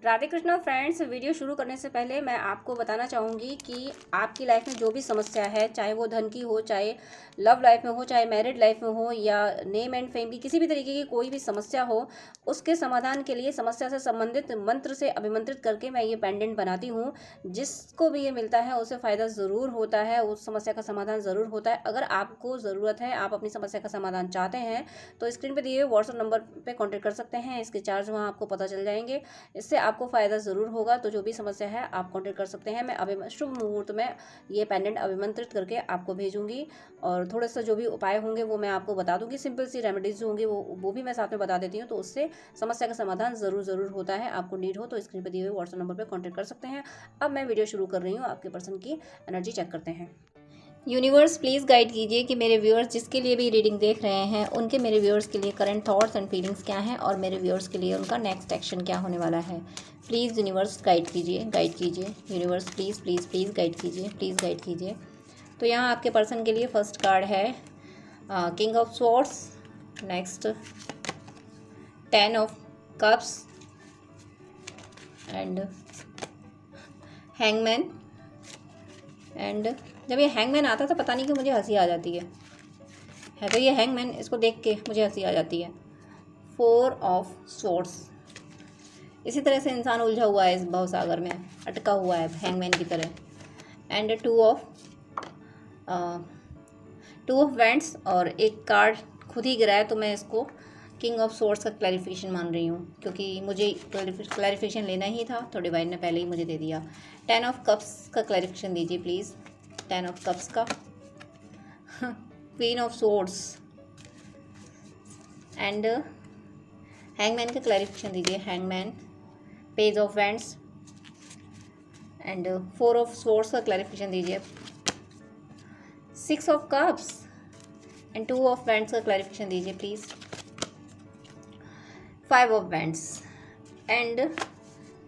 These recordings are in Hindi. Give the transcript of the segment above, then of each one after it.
राधे कृष्णा फ्रेंड्स। वीडियो शुरू करने से पहले मैं आपको बताना चाहूँगी कि आपकी लाइफ में जो भी समस्या है, चाहे वो धन की हो, चाहे लव लाइफ में हो, चाहे मैरिड लाइफ में हो, या नेम एंड फेम की किसी भी तरीके की कोई भी समस्या हो, उसके समाधान के लिए समस्या से संबंधित मंत्र से अभिमंत्रित करके मैं ये पेंडेंट बनाती हूँ। जिसको भी ये मिलता है उसे फ़ायदा ज़रूर होता है, उस समस्या का समाधान ज़रूर होता है। अगर आपको ज़रूरत है, आप अपनी समस्या का समाधान चाहते हैं, तो स्क्रीन पर दिए हुए व्हाट्सएप नंबर पर कॉन्टैक्ट कर सकते हैं। इसके चार्ज वहाँ आपको पता चल जाएंगे। इससे आपको फ़ायदा ज़रूर होगा। तो जो भी समस्या है आप कांटेक्ट कर सकते हैं। मैं अभी शुभ मुहूर्त में ये पेंडेंट अभिमंत्रित करके आपको भेजूंगी, और थोड़े सा जो भी उपाय होंगे वो मैं आपको बता दूंगी। सिंपल सी रेमेडीज़ जो होंगी वो भी मैं साथ में बता देती हूँ, तो उससे समस्या का समाधान ज़रूर होता है। आपको नीड हो तो स्क्रीन पर दिए हुए व्हाट्सएप नंबर पर कॉन्टैक्ट कर सकते हैं। अब मैं वीडियो शुरू कर रही हूँ। आपके पर्सन की एनर्जी चेक करते हैं। यूनिवर्स प्लीज़ गाइड कीजिए कि मेरे व्यूअर्स जिसके लिए भी रीडिंग देख रहे हैं, उनके मेरे व्यूअर्स के लिए करंट थॉट्स एंड फीलिंग्स क्या हैं, और मेरे व्यूअर्स के लिए उनका नेक्स्ट एक्शन क्या होने वाला है। प्लीज़ यूनिवर्स गाइड कीजिए, गाइड कीजिए। Universe please please please guide कीजिए, प्लीज़ गाइड कीजिए। तो यहाँ आपके पर्सन के लिए फर्स्ट कार्ड है king of swords, next 10 of cups and hangman. And जब ये हैंगमैन आता है तो पता नहीं क्यों मुझे हंसी आ जाती है तो ये हैंगमैन, इसको देख के मुझे हंसी आ जाती है। 4 ऑफ स्वॉर्ड्स। इसी तरह से इंसान उलझा हुआ है इस भवसागर में, अटका हुआ है हैंगमैन की तरह। एंड 2 ऑफ वैंड्स, और एक कार्ड खुद ही गिरा है, तो मैं इसको किंग ऑफ स्वॉर्ड्स का क्लैरिफिकेशन मान रही हूँ, क्योंकि मुझे क्लैरिफिकेशन लेना ही था तो डिवाइन ने पहले ही मुझे दे दिया। 10 ऑफ कप्स का क्लैरिफिकेशन दीजिए प्लीज़। 10 ऑफ कप्स का। Queen of swords and hangman का क्लैरिफिकेशन दीजिए। Hangman, page of wands and 4 of swords का क्लैरिफिकेशन दीजिए। 6 of cups and 2 of wands का क्लैरिफिकेशन दीजिए please. 5 of wands and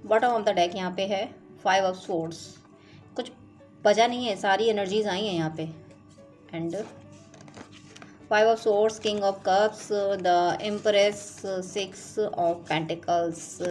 bottom of the deck यहाँ पे है 5 ऑफ स्वॉर्ड्स। कुछ बचा नहीं है, सारी एनर्जीज आई हैं यहाँ पे। And 5 of swords, king of cups, the empress, 6 of pentacles.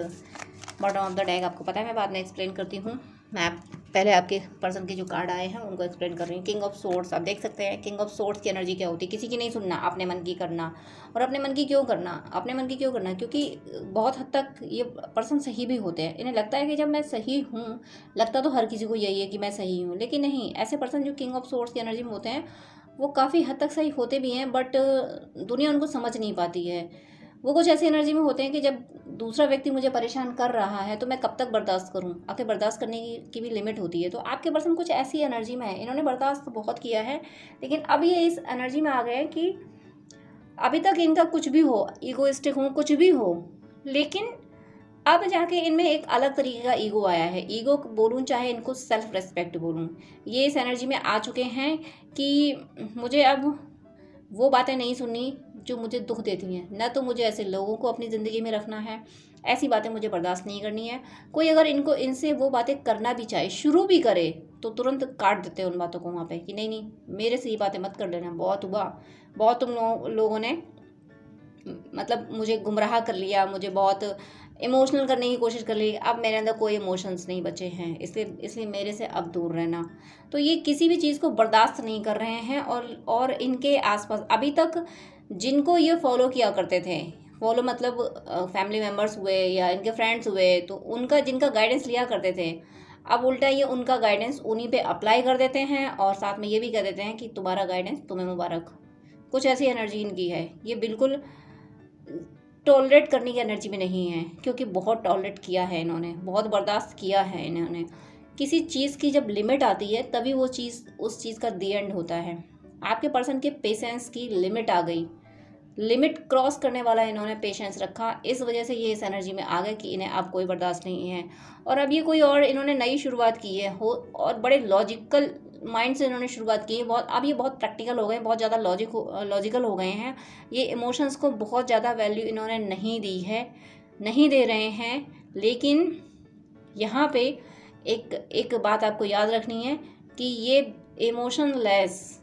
Bottom of the deck आपको पता है, मैं बाद में एक्सप्लेन करती हूँ। मैं पहले आपके पर्सन के जो कार्ड आए हैं उनको एक्सप्लेन कर रही हूँ। किंग ऑफ स्वॉर्ड्स, आप देख सकते हैं किंग ऑफ स्वॉर्ड्स की एनर्जी क्या होती है। किसी की नहीं सुनना, अपने मन की करना। और अपने मन की क्यों करना, अपने मन की क्यों करना, क्योंकि बहुत हद तक ये पर्सन सही भी होते हैं। इन्हें लगता है कि जब मैं सही हूँ, लगता तो हर किसी को यही है कि मैं सही हूँ, लेकिन नहीं। ऐसे पर्सन जो किंग ऑफ स्वॉर्ड्स की एनर्जी में होते हैं वो काफ़ी हद तक सही होते भी हैं, बट दुनिया उनको समझ नहीं पाती है। वो कुछ ऐसी एनर्जी में होते हैं कि जब दूसरा व्यक्ति मुझे परेशान कर रहा है तो मैं कब तक बर्दाश्त करूं। आखिर बर्दाश्त करने की भी लिमिट होती है। तो आपके पर्सन कुछ ऐसी एनर्जी में है, इन्होंने बर्दाश्त बहुत किया है, लेकिन अब ये इस एनर्जी में आ गए कि अभी तक इनका कुछ भी हो, ईगोइस्टिक हो, कुछ भी हो, लेकिन अब जाके इनमें एक अलग तरीके का ईगो आया है। ईगो बोलूँ चाहे इनको सेल्फ रेस्पेक्ट बोलूँ, ये इस एनर्जी में आ चुके हैं कि मुझे अब वो बातें नहीं सुननी जो मुझे दुख देती हैं। न तो मुझे ऐसे लोगों को अपनी ज़िंदगी में रखना है, ऐसी बातें मुझे बर्दाश्त नहीं करनी है। कोई अगर इनसे वो बातें करना भी चाहे, शुरू भी करे, तो तुरंत काट देते हैं उन बातों को वहाँ पे कि नहीं नहीं, मेरे से ये बातें मत कर लेना, बहुत हुआ, बहुत तुम लोगों ने मतलब मुझे गुमराह कर लिया, मुझे बहुत इमोशनल करने की कोशिश कर ली। अब मेरे अंदर कोई इमोशंस नहीं बचे हैं, इसलिए मेरे से अब दूर रहना। तो ये किसी भी चीज़ को बर्दाश्त नहीं कर रहे हैं। और इनके आसपास अभी तक जिनको ये फॉलो किया करते थे, फॉलो मतलब फैमिली मेम्बर्स हुए या इनके फ्रेंड्स हुए, तो उनका जिनका गाइडेंस लिया करते थे, अब उल्टा ये उनका गाइडेंस उन्हीं पे अप्लाई कर देते हैं, और साथ में ये भी कह देते हैं कि तुम्हारा गाइडेंस तुम्हें मुबारक। कुछ ऐसी एनर्जी इनकी है। ये बिल्कुल टॉलरेट करने की एनर्जी में नहीं है, क्योंकि बहुत टॉलरेट किया है इन्होंने, बहुत बर्दाश्त किया है इन्होंने। किसी चीज़ की जब लिमिट आती है तभी वो चीज़, उस चीज़ का दी एंड होता है। आपके पर्सन के पेशेंस की लिमिट आ गई, लिमिट क्रॉस करने वाला इन्होंने पेशेंस रखा। इस वजह से ये इस एनर्जी में आ गए कि इन्हें अब कोई बर्दाश्त नहीं है। और अब ये कोई और इन्होंने नई शुरुआत की है हो, और बड़े लॉजिकल माइंड से इन्होंने शुरुआत की है। अब ये बहुत प्रैक्टिकल हो गए, बहुत ज़्यादा लॉजिकल हो गए हैं। ये इमोशंस को बहुत ज़्यादा वैल्यू इन्होंने नहीं दी है, नहीं दे रहे हैं। लेकिन यहाँ पे एक बात आपको याद रखनी है कि ये इमोशनलेस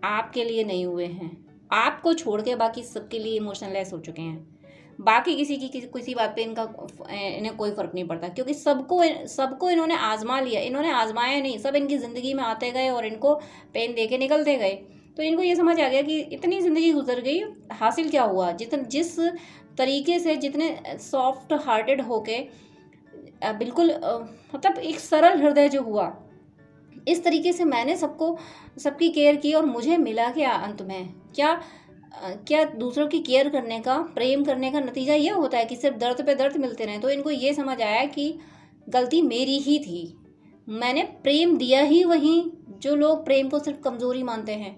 आपके लिए नहीं हुए हैं, आपको छोड़ के बाकी सबके लिए इमोशनलेस हो चुके हैं। बाकी किसी की किसी बात पे इन्हें कोई फ़र्क नहीं पड़ता, क्योंकि सबको इन्होंने आजमा लिया। इन्होंने आजमाया नहीं, सब इनकी ज़िंदगी में आते गए और इनको पेन दे के निकलते गए। तो इनको ये समझ आ गया कि इतनी ज़िंदगी गुजर गई, हासिल क्या हुआ। जिस तरीके से, जितने सॉफ्ट हार्टेड होके बिल्कुल मतलब एक सरल हृदय जो हुआ, इस तरीके से मैंने सबकी केयर की और मुझे मिला क्या अंत में? क्या दूसरों की केयर करने का, प्रेम करने का नतीजा ये होता है कि सिर्फ दर्द पे दर्द मिलते रहें? तो इनको ये समझ आया कि गलती मेरी ही थी। मैंने प्रेम दिया ही वहीं जो लोग प्रेम को सिर्फ कमज़ोरी मानते हैं।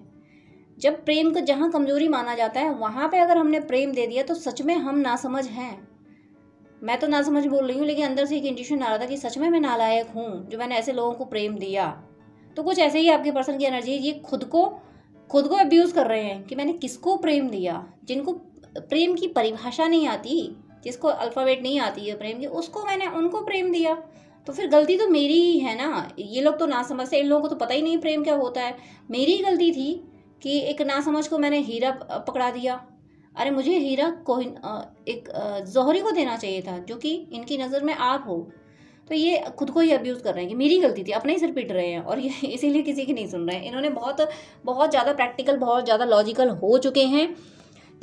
जब प्रेम को जहाँ कमज़ोरी माना जाता है, वहाँ पे अगर हमने प्रेम दे दिया तो सच में हम नासमझ हैं। मैं तो नासमझ बोल रही हूँ, लेकिन अंदर से एक इंट्यूशन आ रहा था कि सच में मैं नालायक हूँ जो मैंने ऐसे लोगों को प्रेम दिया। तो कुछ ऐसे ही आपके पर्सन की एनर्जी है, ये खुद को अब्यूज़ कर रहे हैं कि मैंने किसको प्रेम दिया। जिनको प्रेम की परिभाषा नहीं आती, जिसको अल्फ़ाबेट नहीं आती है प्रेम की, उनको प्रेम दिया। तो फिर गलती तो मेरी ही है ना। ये लोग तो नासमझ से, इन लोगों को तो पता ही नहीं प्रेम क्या होता है। मेरी ही गलती थी कि एक नासमझ को मैंने हीरा पकड़ा दिया। अरे मुझे हीरा एक जौहरी को देना चाहिए था, जो कि इनकी नज़र में आप हो। तो ये खुद को ही अब्यूज़ कर रहे हैं कि मेरी गलती थी, अपने ही सिर पीट रहे हैं, और ये इसीलिए किसी की नहीं सुन रहे हैं। इन्होंने बहुत ज़्यादा प्रैक्टिकल, बहुत ज़्यादा लॉजिकल हो चुके हैं।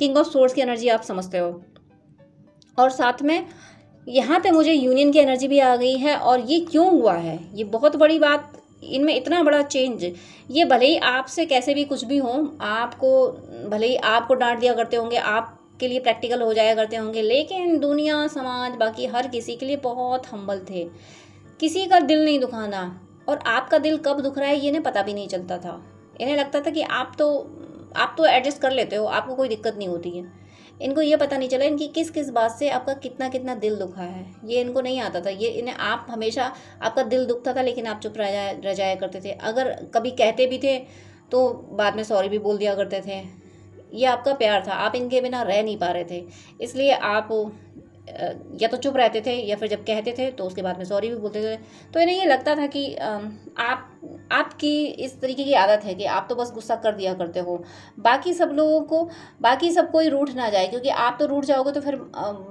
किंग ऑफ सोर्ड्स की एनर्जी आप समझते हो, और साथ में यहाँ पे मुझे यूनियन की एनर्जी भी आ गई है। और ये क्यों हुआ है, ये बहुत बड़ी बात, इनमें इतना बड़ा चेंज। ये भले ही आपसे कैसे भी कुछ भी हो, भले ही आपको डांट दिया करते होंगे, आपके लिए प्रैक्टिकल हो जाया करते होंगे, लेकिन दुनिया, समाज, बाकी हर किसी के लिए बहुत हम्बल थे। किसी का दिल नहीं दुखाना, और आपका दिल कब दुख रहा है ये इन्हें पता भी नहीं चलता था। इन्हें लगता था कि आप तो एडजस्ट कर लेते हो, आपको कोई दिक्कत नहीं होती है। इनको ये पता नहीं चला इनकी किस किस बात से आपका कितना कितना दिल दुखा है, ये इनको नहीं आता था। आप हमेशा, आपका दिल दुखता था लेकिन आप चुप रह जाया करते थे। अगर कभी कहते भी थे तो बाद में सॉरी भी बोल दिया करते थे। ये आपका प्यार था, आप इनके बिना रह नहीं पा रहे थे, इसलिए आप या तो चुप रहते थे, या फिर जब कहते थे तो उसके बाद में सॉरी भी बोलते थे। तो इन्हें ये लगता था कि आपकी इस तरीके की आदत है कि आप तो बस गुस्सा कर दिया करते हो, बाकी सब कोई रूठ ना जाए, क्योंकि आप तो रूठ जाओगे तो फिर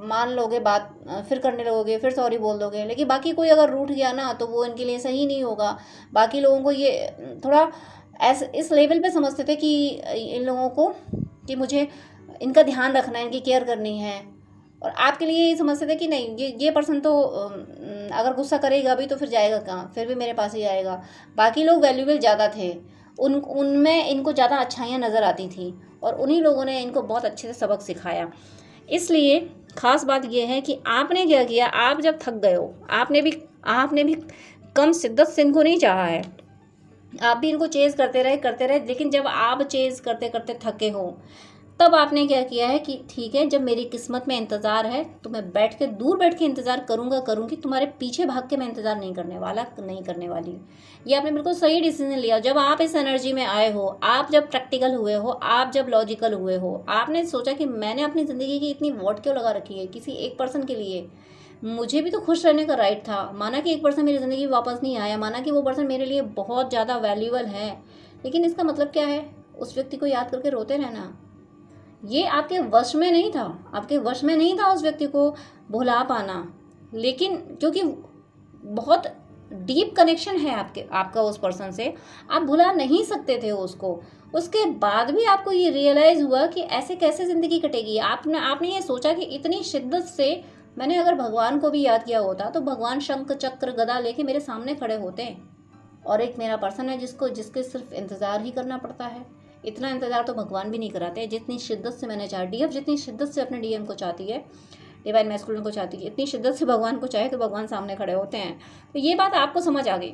मान लोगे बात, फिर करने लगोगे, फिर सॉरी बोल दोगे। लेकिन बाकी कोई अगर रूठ गया ना, तो वो इनके लिए सही नहीं होगा। बाकी लोगों को ये थोड़ा इस लेवल पे समझते थे कि इन लोगों को, कि मुझे इनका ध्यान रखना है, इनकी केयर करनी है। और आपके लिए ये समझते थे कि नहीं, ये पर्सन तो अगर गुस्सा करेगा भी तो फिर जाएगा कहाँ, फिर भी मेरे पास ही आएगा। बाकी लोग वैल्यूबल ज़्यादा थे, उनमें इनको ज़्यादा अच्छाइयाँ नज़र आती थी, और उन्हीं लोगों ने इनको बहुत अच्छे से सबक सिखाया। इसलिए ख़ास बात यह है कि आपने क्या किया, आप जब थक गए हो, आपने भी कम शिद्दत से इनको नहीं चाहा है, आप भी इनको चेज़ करते रहे। लेकिन जब आप चेज़ करते करते थके हो, तब आपने क्या किया है कि ठीक है, जब मेरी किस्मत में इंतज़ार है तो मैं दूर बैठ के इंतज़ार करूँगी। तुम्हारे पीछे भाग के मैं इंतज़ार नहीं करने वाली। ये आपने बिल्कुल सही डिसीजन लिया। जब आप इस एनर्जी में आए हो, आप जब प्रैक्टिकल हुए हो, आप जब लॉजिकल हुए हो, आपने सोचा कि मैंने अपनी ज़िंदगी की इतनी वॉट क्यों लगा रखी है किसी एक पर्सन के लिए। मुझे भी तो खुश रहने का राइट था। माना कि एक पर्सन मेरी ज़िंदगी में वापस नहीं आया, माना कि वो पर्सन मेरे लिए बहुत ज़्यादा वैल्यूबल है, लेकिन इसका मतलब क्या है? उस व्यक्ति को याद करके रोते रहना। ये आपके वश में नहीं था उस व्यक्ति को भुला पाना। लेकिन क्योंकि बहुत डीप कनेक्शन है आपका उस पर्सन से, आप भुला नहीं सकते थे उसको। उसके बाद भी आपको ये रियलाइज़ हुआ कि ऐसे कैसे ज़िंदगी कटेगी। आपने ये सोचा कि इतनी शिद्दत से मैंने अगर भगवान को भी याद किया होता तो भगवान शंख चक्र गदा लेके मेरे सामने खड़े होते, और एक मेरा पर्सन है जिसके सिर्फ इंतज़ार ही करना पड़ता है। इतना इंतज़ार तो भगवान भी नहीं कराते। जितनी शिद्दत से मैंने चाहा, डीएफ जितनी शिद्दत से अपने डीएम को चाहती है, डिवाइन मैस्कुलिन को चाहती है, इतनी शिद्दत से भगवान को चाहे तो भगवान सामने खड़े होते हैं। तो ये बात आपको समझ आ गई।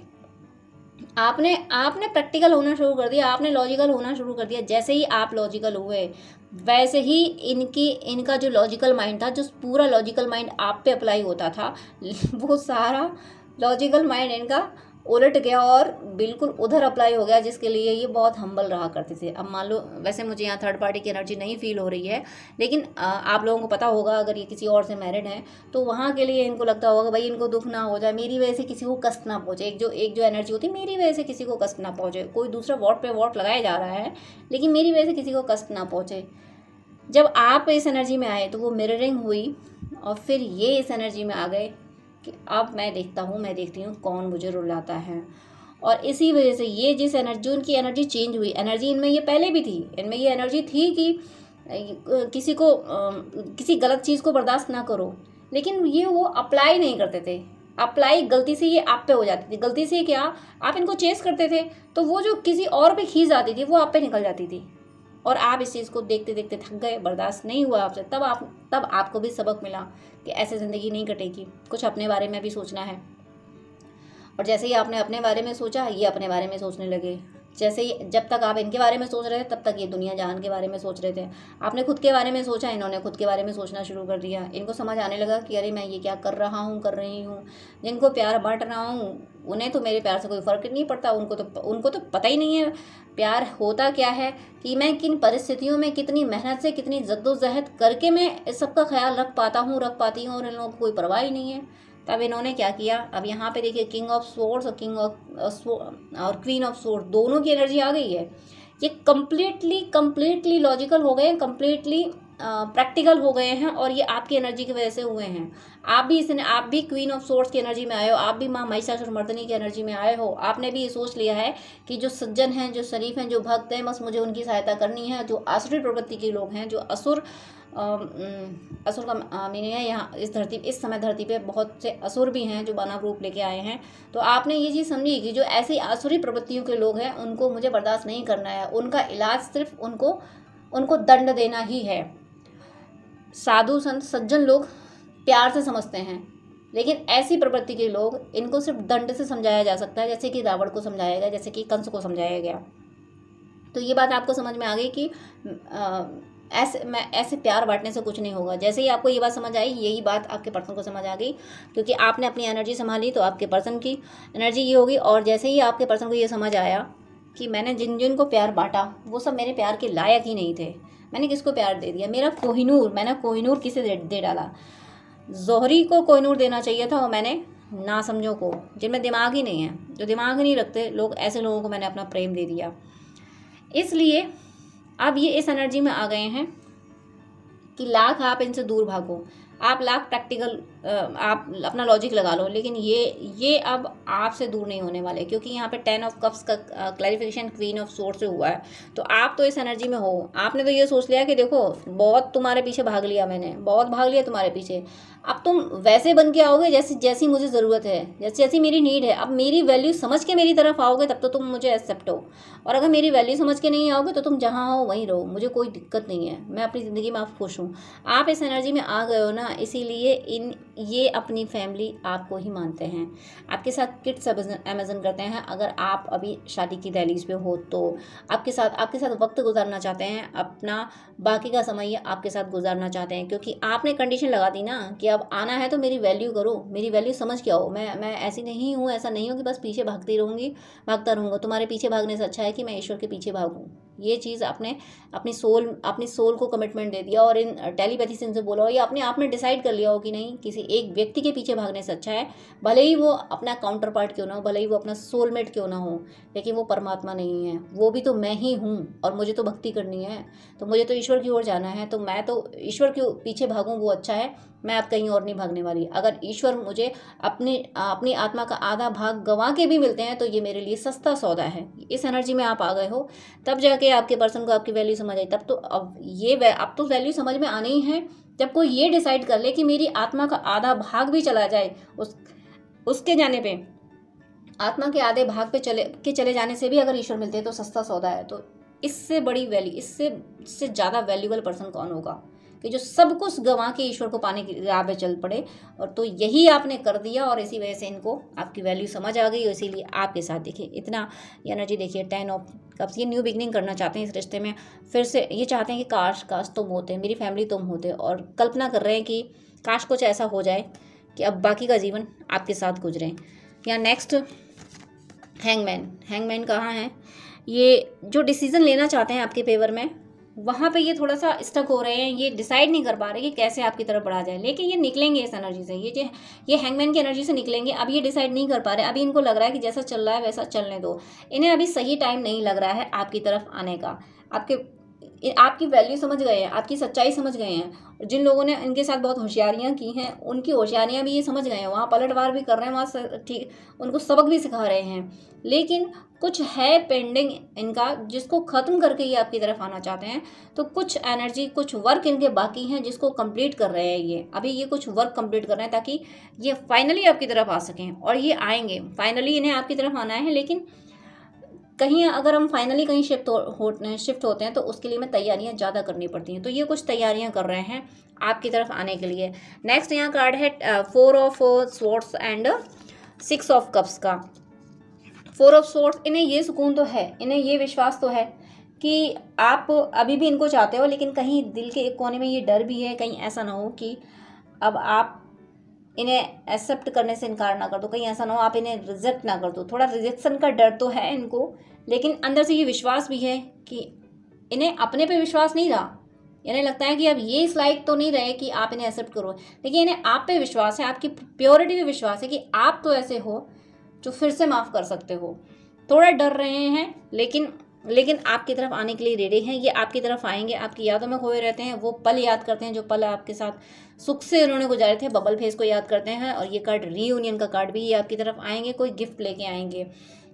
आपने प्रैक्टिकल होना शुरू कर दिया, आपने लॉजिकल होना शुरू कर दिया। जैसे ही आप लॉजिकल हुए, वैसे ही इनका जो लॉजिकल माइंड था, जो पूरा लॉजिकल माइंड आप पे अप्लाई होता था, वो सारा लॉजिकल माइंड इनका उलट गया और बिल्कुल उधर अप्लाई हो गया, जिसके लिए ये बहुत हम्बल रहा करते थे। अब मान लो, वैसे मुझे यहाँ थर्ड पार्टी की एनर्जी नहीं फील हो रही है, लेकिन आप लोगों को पता होगा, अगर ये किसी और से मैरिड हैं तो वहाँ के लिए इनको लगता होगा भाई इनको दुख ना हो जाए, मेरी वजह से किसी को कष्ट ना पहुँचे। एक जो एनर्जी होती है, मेरी वजह से किसी को कष्ट ना पहुँचे। कोई दूसरा वॉट पे वॉट लगाया जा रहा है, लेकिन मेरी वजह से किसी को कष्ट ना पहुँचे। जब आप इस एनर्जी में आए तो वो मिररिंग हुई और फिर ये इस एनर्जी में आ गए कि अब मैं देखती हूँ कौन मुझे रुलाता है। और इसी वजह से ये जिस एनर्जी, उनकी एनर्जी चेंज हुई, एनर्जी इनमें ये पहले भी थी, इनमें ये एनर्जी थी कि किसी को किसी गलत चीज़ को बर्दाश्त ना करो, लेकिन ये वो अप्लाई नहीं करते थे। अप्लाई गलती से ये आप पे हो जाती थी। गलती से क्या, आप इनको चेस करते थे तो वो जो किसी और पे खींच आती थी वो आप पे निकल जाती थी, और आप इस चीज़ को देखते देखते थक गए, बर्दाश्त नहीं हुआ आपसे। तब आपको भी सबक मिला कि ऐसे ज़िंदगी नहीं कटेगी, कुछ अपने बारे में भी सोचना है। और जैसे ही आपने अपने बारे में सोचा, ये अपने बारे में सोचने लगे। जैसे ही, जब तक आप इनके बारे में सोच रहे थे तब तक ये दुनिया जहान के बारे में सोच रहे थे। आपने खुद के बारे में सोचा, इन्होंने खुद के बारे में सोचना शुरू कर दिया। इनको समझ आने लगा कि अरे मैं ये क्या कर रही हूँ। जिनको प्यार बांट रहा हूँ उन्हें तो मेरे प्यार से कोई फ़र्क नहीं पड़ता, उनको तो पता ही नहीं है प्यार होता क्या है, कि मैं किन परिस्थितियों में कितनी मेहनत से, कितनी जद्दोजहद करके मैं इस सब का ख्याल रख पाती हूँ, और इन लोगों को कोई परवाह ही नहीं है। तब इन्होंने क्या किया, अब यहाँ पे देखिए किंग ऑफ स्वॉर्ड्स और क्वीन ऑफ स्वॉर्ड दोनों की एनर्जी आ गई है। ये कम्प्लीटली लॉजिकल हो गए हैं, कम्प्लीटली प्रैक्टिकल हो गए हैं, और ये आपकी एनर्जी की वजह से हुए हैं। आप भी क्वीन ऑफ स्वॉर्ड्स की एनर्जी में आए हो, आप भी माँ महिषासुरमर्दिनी की एनर्जी में आए हो। आपने भी ये सोच लिया है कि जो सज्जन हैं, जो शरीफ हैं, जो भक्त हैं, बस मुझे उनकी सहायता करनी है। जो आसुरी प्रवृत्ति के लोग हैं, जो असुर का मीनिंग है यहाँ इस समय धरती पे बहुत से असुर भी हैं जो मानव रूप लेके आए हैं। तो आपने ये चीज़ समझी कि जो ऐसी आसुरी प्रवृत्तियों के लोग हैं उनको मुझे बर्दाश्त नहीं करना है। उनका इलाज सिर्फ उनको दंड देना ही है। साधु संत सज्जन लोग प्यार से समझते हैं, लेकिन ऐसी प्रवृत्ति के लोग, इनको सिर्फ दंड से समझाया जा सकता है, जैसे कि रावण को समझाया गया, जैसे कि कंस को समझाया गया। तो ये बात आपको समझ में आ गई कि ऐसे प्यार बांटने से कुछ नहीं होगा। जैसे ही आपको ये बात समझ आई, यही बात आपके पर्सन को समझ आ गई, क्योंकि आपने अपनी एनर्जी संभाली तो आपके पर्सन की एनर्जी ये होगी। और जैसे ही आपके पर्सन को ये समझ आया कि मैंने जिन को प्यार बांटा वो सब मेरे प्यार के लायक ही नहीं थे, मैंने किसको प्यार दे दिया, मैंने कोहिनूर किसे दे डाला। जौहरी को कोहिनूर देना चाहिए था, और मैंने नासमझों को, जिनमें दिमाग ही नहीं है, जो दिमाग नहीं रखते लोग, ऐसे लोगों को मैंने अपना प्रेम दे दिया। इसलिए अब ये इस एनर्जी में आ गए हैं कि लाख आप इनसे दूर भागो, आप लाख प्रैक्टिकल आप अपना लॉजिक लगा लो, लेकिन ये अब आपसे दूर नहीं होने वाले, क्योंकि यहाँ पे 10 ऑफ कप्स का क्लैरिफिकेशन क्वीन ऑफ सोर्ड से हुआ है। तो आप तो इस एनर्जी में हो। आपने तो ये सोच लिया कि देखो बहुत तुम्हारे पीछे भाग लिया मैंने, बहुत भाग लिया तुम्हारे पीछे, अब तुम वैसे बन के आओगे जैसी मुझे ज़रूरत है, जैसी मेरी नीड है। अब मेरी वैल्यू समझ के मेरी तरफ आओगे तब तो तुम मुझे एक्सेप्ट हो, और अगर मेरी वैल्यू समझ के नहीं आओगे तो तुम जहाँ हो वहीं रहो, मुझे कोई दिक्कत नहीं है, मैं अपनी ज़िंदगी में आप खुश हूँ। आप इस एनर्जी में आ गए हो ना, इसीलिए ये अपनी फैमिली आपको ही मानते हैं, आपके साथ किड्स अमेजन करते हैं। अगर आप अभी शादी की दहलीज पे हो तो आपके साथ वक्त गुजारना चाहते हैं, अपना बाकी का समय आपके साथ गुजारना चाहते हैं, क्योंकि आपने कंडीशन लगा दी ना कि अब आना है तो मेरी वैल्यू करो, मेरी वैल्यू समझ के आओ। मैं ऐसी नहीं हूँ, ऐसा नहीं हो कि बस पीछे भागता रहूँगा। तुम्हारे पीछे भागने से अच्छा है कि मैं ईश्वर के पीछे भागूँ। ये चीज़ आपने अपनी सोल को कमिटमेंट दे दिया, और इन टेलीपैथी से इनसे बोला हो, या अपने आप में डिसाइड कर लिया हो कि नहीं, किसी एक व्यक्ति के पीछे भागने से अच्छा है, भले ही वो अपना काउंटर पार्ट क्यों ना हो, भले ही वो अपना सोलमेट क्यों ना हो, लेकिन वो परमात्मा नहीं है, वो भी तो मैं ही हूँ, और मुझे तो भक्ति करनी है, तो मुझे तो ईश्वर की ओर जाना है, तो मैं तो ईश्वर के पीछे भागूँ वो अच्छा है। मैं अब कहीं और नहीं भागने वाली। अगर ईश्वर मुझे अपनी आत्मा का आधा भाग गंवा के भी मिलते हैं तो ये मेरे लिए सस्ता सौदा है। इस एनर्जी में आप आ गए हो, तब जाके आपके पर्सन को आपकी वैल्यू समझ आई। तब तो अब तो वैल्यू समझ में आनी ही है जब कोई ये डिसाइड कर ले कि मेरी आत्मा का आधा भाग भी चला जाए, उसके जाने पे, आत्मा के आधे भाग पे चले जाने से भी अगर ईश्वर मिलते हैं तो सस्ता सौदा है। तो इससे बड़ी वैल्यू, इससे ज़्यादा वैल्यूबल पर्सन कौन होगा कि जो सब कुछ गंवा के ईश्वर को पाने की राह पे चल पड़े। और तो यही आपने कर दिया, और इसी वजह से इनको आपकी वैल्यू समझ आ गई, और इसीलिए आपके साथ देखिए इतना एनर्जी देखिए 10 ऑफ कप्स। ये न्यू बिगनिंग करना चाहते हैं इस रिश्ते में, फिर से ये चाहते हैं कि काश तुम होते, मेरी फैमिली तुम होते, और कल्पना कर रहे हैं कि काश कुछ ऐसा हो जाए कि अब बाकी का जीवन आपके साथ गुजरे। या नेक्स्ट हैंगमैन कहाँ है, ये जो डिसीज़न लेना चाहते हैं आपके फेवर में, वहाँ पे ये थोड़ा सा स्टक हो रहे हैं, ये डिसाइड नहीं कर पा रहे कि कैसे आपकी तरफ बढ़ा जाए, लेकिन ये निकलेंगे इस एनर्जी से, ये हैंगमैन की एनर्जी से निकलेंगे। अब ये डिसाइड नहीं कर पा रहे, अभी इनको लग रहा है कि जैसा चल रहा है वैसा चलने दो, इन्हें अभी सही टाइम नहीं लग रहा है आपकी तरफ आने का। आपके आपकी वैल्यू समझ गए हैं, आपकी सच्चाई समझ गए हैं। और जिन लोगों ने इनके साथ बहुत होशियारियाँ की हैं, उनकी होशियारियाँ भी ये समझ गए हैं, वहाँ पलटवार भी कर रहे हैं, वहाँ ठीक उनको सबक भी सिखा रहे हैं। लेकिन कुछ है पेंडिंग इनका, जिसको ख़त्म करके ये आपकी तरफ आना चाहते हैं। तो कुछ एनर्जी, कुछ वर्क इनके बाकी हैं जिसको कंप्लीट कर रहे हैं ये। अभी ये कुछ वर्क कंप्लीट कर रहे हैं ताकि ये फाइनली आपकी तरफ आ सकें। और ये आएंगे, फाइनली इन्हें आपकी तरफ आना है। लेकिन कहीं अगर हम फाइनली कहीं शिफ्ट होते हैं तो उसके लिए हमें तैयारियां ज़्यादा करनी पड़ती हैं। तो ये कुछ तैयारियां कर रहे हैं आपकी तरफ आने के लिए। नेक्स्ट यहाँ कार्ड है 4 of swords and 6 of cups का। 4 ऑफ स्वॉर्ड्स, इन्हें ये सुकून तो है, इन्हें ये विश्वास तो है कि आप अभी भी इनको चाहते हो, लेकिन कहीं दिल के एक कोने में ये डर भी है, कहीं ऐसा ना हो कि अब आप इन्हें एक्सेप्ट करने से इनकार ना कर दो, कहीं ऐसा ना हो आप इन्हें रिजेक्ट ना कर दो। थोड़ा रिजेक्शन का डर तो है इनको, लेकिन अंदर से ये विश्वास भी है कि इन्हें अपने पे विश्वास नहीं रहा। इन्हें लगता है कि अब ये इस लायक तो नहीं रहे कि आप इन्हें एक्सेप्ट करो, लेकिन इन्हें आप पे विश्वास है, आपकी प्योरिटी पे विश्वास है कि आप तो ऐसे हो जो फिर से माफ़ कर सकते हो। थोड़ा डर रहे हैं, लेकिन आपकी तरफ आने के लिए रेडी हैं। ये आपकी तरफ आएंगे, आपकी यादों में खोए रहते हैं, वो पल याद करते हैं जो पल आपके साथ सुख से उन्होंने गुजारे थे, बबल फेस को याद करते हैं। और ये कार्ड रीयूनियन का कार्ड भी, ये आपकी तरफ आएंगे, कोई गिफ्ट लेके आएंगे।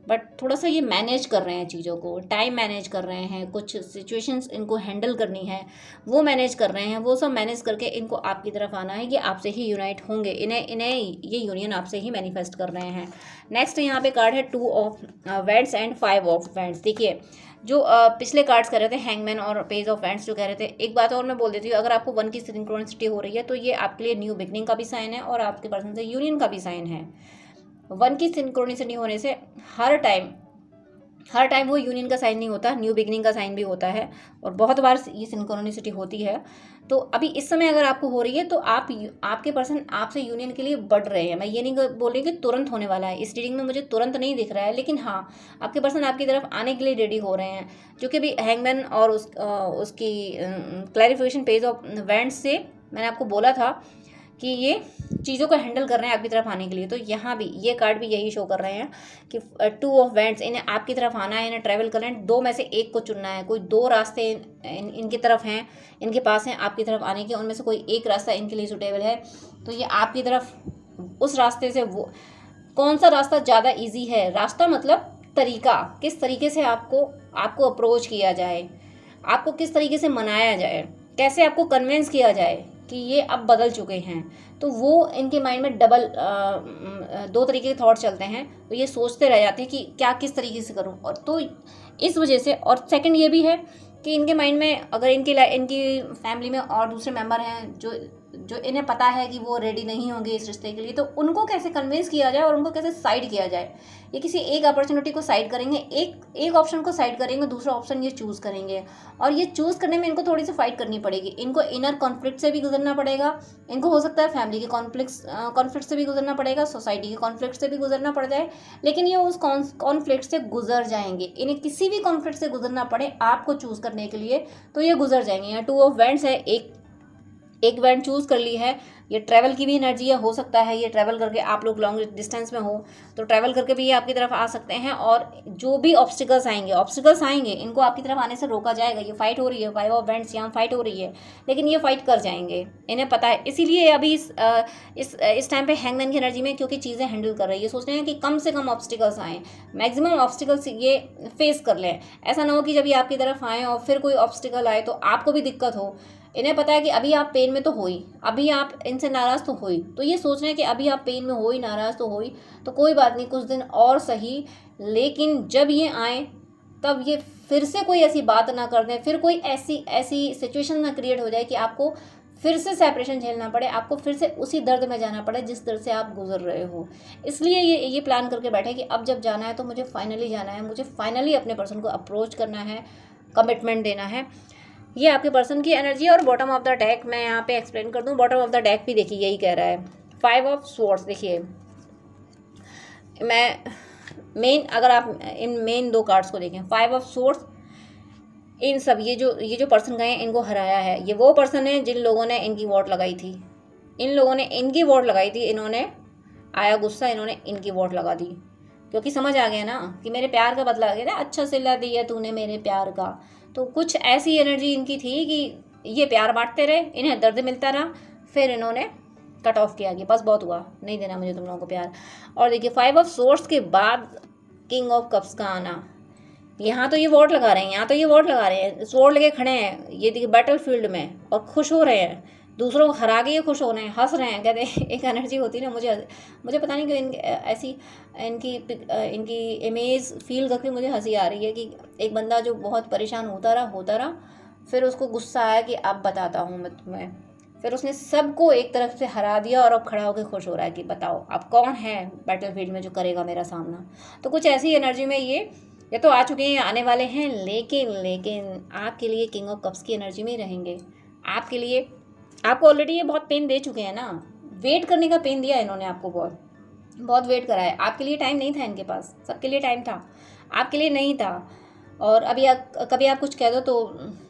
बट थोड़ा सा ये मैनेज कर रहे हैं चीज़ों को, टाइम मैनेज कर रहे हैं, कुछ सिचुएशंस इनको हैंडल करनी है वो मैनेज कर रहे हैं। वो सब मैनेज करके इनको आपकी तरफ आना है, ये आपसे ही यूनाइट होंगे, इन्हें ये यूनियन आपसे ही मैनिफेस्ट कर रहे हैं। नेक्स्ट यहाँ पे कार्ड है 2 of wands and 5 of wands. देखिए जो पिछले कार्ड्स कह रहे थे हैंगमैन और पेज ऑफ वैंड्स जो कह रहे थे, एक बात और मैं बोल देती हूँ, अगर आपको 1 की सिंक्रोनिसिटी हो रही है तो ये आपके लिए न्यू बिगनिंग का भी साइन है और आपके पर्सन से यूनियन का भी साइन है। 1 की सिंक्रोनिसिटी होने से हर टाइम वो यूनियन का साइन नहीं होता, न्यू बिगनिंग का साइन भी होता है, और बहुत बार ये सिंक्रोनिसिटी होती है। तो अभी इस समय अगर आपको हो रही है तो आपके पर्सन आपसे यूनियन के लिए बढ़ रहे हैं। मैं ये नहीं बोल रही कि तुरंत होने वाला है, इस रीडिंग में मुझे तुरंत नहीं दिख रहा है, लेकिन हाँ आपके पर्सन आपकी तरफ आने के लिए रेडी हो रहे हैं। जो कि भी हैंगमैन और उसकी क्लैरिफिकेशन पेज ऑफ वैंड्स से मैंने आपको बोला था कि ये चीज़ों को हैंडल कर रहे हैं आपकी तरफ आने के लिए। तो यहाँ भी ये कार्ड भी यही शो कर रहे हैं कि 2 ऑफ वैंड्स, इन्हें आपकी तरफ आना है, इन्हें ट्रैवल करना है। 2 में से एक को चुनना है, कोई 2 रास्ते इनकी तरफ हैं, इनके पास हैं आपकी तरफ आने के, उनमें से कोई एक रास्ता इनके लिए सूटेबल है। तो ये आपकी तरफ उस रास्ते से, वो कौन सा रास्ता ज़्यादा ईजी है, रास्ता मतलब तरीका, किस तरीके से आपको अप्रोच किया जाए, आपको किस तरीके से मनाया जाए, कैसे आपको कन्विंस किया जाए कि ये अब बदल चुके हैं। तो वो इनके माइंड में डबल 2 तरीके के थॉट चलते हैं। तो ये सोचते रह जाते हैं कि क्या किस तरीके से करूं, और तो इस वजह से। और सेकंड ये भी है कि इनके माइंड में अगर इनकी फैमिली में और दूसरे मेंबर हैं जो इन्हें पता है कि वो रेडी नहीं होंगे इस रिश्ते के लिए, तो उनको कैसे कन्विंस किया जाए और उनको कैसे साइड किया जाए। ये किसी एक अपॉर्चुनिटी को साइड करेंगे, एक ऑप्शन को साइड करेंगे, दूसरा ऑप्शन ये चूज़ करेंगे। और ये चूज़ करने में इनको थोड़ी सी फाइट करनी पड़ेगी, इनको इनर कॉन्फ्लिक्ट से भी गुजरना पड़ेगा, इनको हो सकता है फैमिली के कॉन्फ्लिक्ट से भी गुजरना पड़ेगा, सोसाइटी के कॉन्फ्लिक्ट से भी गुजरना पड़ जाए, लेकिन ये उस कॉन्फ्लिक्ट से गुजर जाएंगे। इन्हें किसी भी कॉन्फ्लिक्ट से गुजरना पड़े आपको चूज़ करने के लिए, तो ये गुजर जाएंगे। यहाँ 2 ऑफ वैंड्स है, एक वैंड चूज़ कर ली है। ये ट्रैवल की भी एनर्जी है, हो सकता है ये ट्रैवल करके आप लोग लॉन्ग डिस्टेंस में हो तो ट्रैवल करके भी ये आपकी तरफ आ सकते हैं। और जो भी ऑब्स्टिकल्स आएंगे इनको आपकी तरफ आने से रोका जाएगा। ये फाइट हो रही है, 5 ऑफ वैंड्स यहाँ फाइट हो रही है, लेकिन ये फाइट कर जाएंगे, इन्हें पता है। इसीलिए अभी इस टाइम पे हैंगमैन की एनर्जी में, क्योंकि चीज़ें हैंडल कर रही है, सोच रहे हैं कि कम से कम ऑब्स्टिकल्स आएँ, मैक्सिमम ऑब्स्टिकल्स ये फेस कर लें। ऐसा ना हो कि जब ये आपकी तरफ आएँ और फिर कोई ऑब्स्टिकल आए तो आपको भी दिक्कत हो। इन्हें पता है कि अभी आप पेन में तो हो ही, अभी आप इनसे नाराज़ तो हो ही, तो ये सोच रहे हैं कि अभी आप पेन में हो ही, नाराज़ तो हो ही, तो कोई बात नहीं, कुछ दिन और सही। लेकिन जब ये आए तब ये फिर से कोई ऐसी बात ना कर दें, फिर कोई ऐसी सिचुएशन ना क्रिएट हो जाए कि आपको फिर से सेपरेशन झेलना पड़े, आपको फिर से उसी दर्द में जाना पड़े जिस दर्द से आप गुजर रहे हो। इसलिए ये प्लान करके बैठे कि अब जब जाना है तो मुझे फाइनली जाना है, मुझे फाइनली अपने पर्सन को अप्रोच करना है, कमिटमेंट देना है। ये आपके पर्सन की एनर्जी है। और बॉटम ऑफ द डेक मैं यहाँ पे एक्सप्लेन कर दूँ। बॉटम ऑफ द डेक भी देखिए यही कह रहा है, 5 ऑफ स्वॉर्ड्स। देखिए मैं अगर आप इन मेन 2 कार्ड्स को देखें, 5 ऑफ स्वॉर्ड्स, इन सब ये जो पर्सन गए इनको हराया है। ये वो पर्सन है जिन लोगों ने इनकी वोट लगाई थी, इन लोगों ने इनकी वोट लगाई थी, इन्होंने आया गुस्सा, इन्होंने इनकी वोट लगा दी। क्योंकि समझ आ गया ना कि मेरे प्यार का बदला आ गया ना, अच्छा सिला दिया तूने मेरे प्यार का। तो कुछ ऐसी एनर्जी इनकी थी कि ये प्यार बांटते रहे, इन्हें दर्द मिलता रहा, फिर इन्होंने कट ऑफ किया कि बस बहुत हुआ, नहीं देना मुझे तुम लोगों को प्यार। और देखिए 5 ऑफ सोर्ड्स के बाद किंग ऑफ कप्स का आना, यहाँ तो ये वोट लगा रहे हैं, यहाँ तो ये वोट लगा रहे हैं, स्वॉर्ड लेके खड़े हैं ये देखिए बैटल फील्ड में, और खुश हो रहे हैं, दूसरों को हरा के ये खुश हो रहे हैं, हंस रहे हैं। कहते हैं एक एनर्जी होती है ना, मुझे पता नहीं क्यों ऐसी इनकी इमेज फील करके मुझे हंसी आ रही है कि एक बंदा जो बहुत परेशान होता रहा, फिर उसको गुस्सा आया कि अब बताता हूँ मैं तुम्हें, फिर उसने सबको एक तरफ से हरा दिया और अब खड़ा होकर खुश हो रहा है कि बताओ अब कौन है बैटल फील्ड में जो करेगा मेरा सामना। तो कुछ ऐसी एनर्जी में ये तो आ चुके हैं, आने वाले हैं, लेकिन आपके लिए किंग ऑफ कप्स की एनर्जी में ही रहेंगे। आपके लिए आपको ऑलरेडी ये बहुत पेन दे चुके हैं ना, वेट करने का पेन दिया इन्होंने आपको, बहुत वेट करा है। आपके लिए टाइम नहीं था इनके पास, सबके लिए टाइम था, आपके लिए नहीं था। और अभी कभी आप कुछ कह दो तो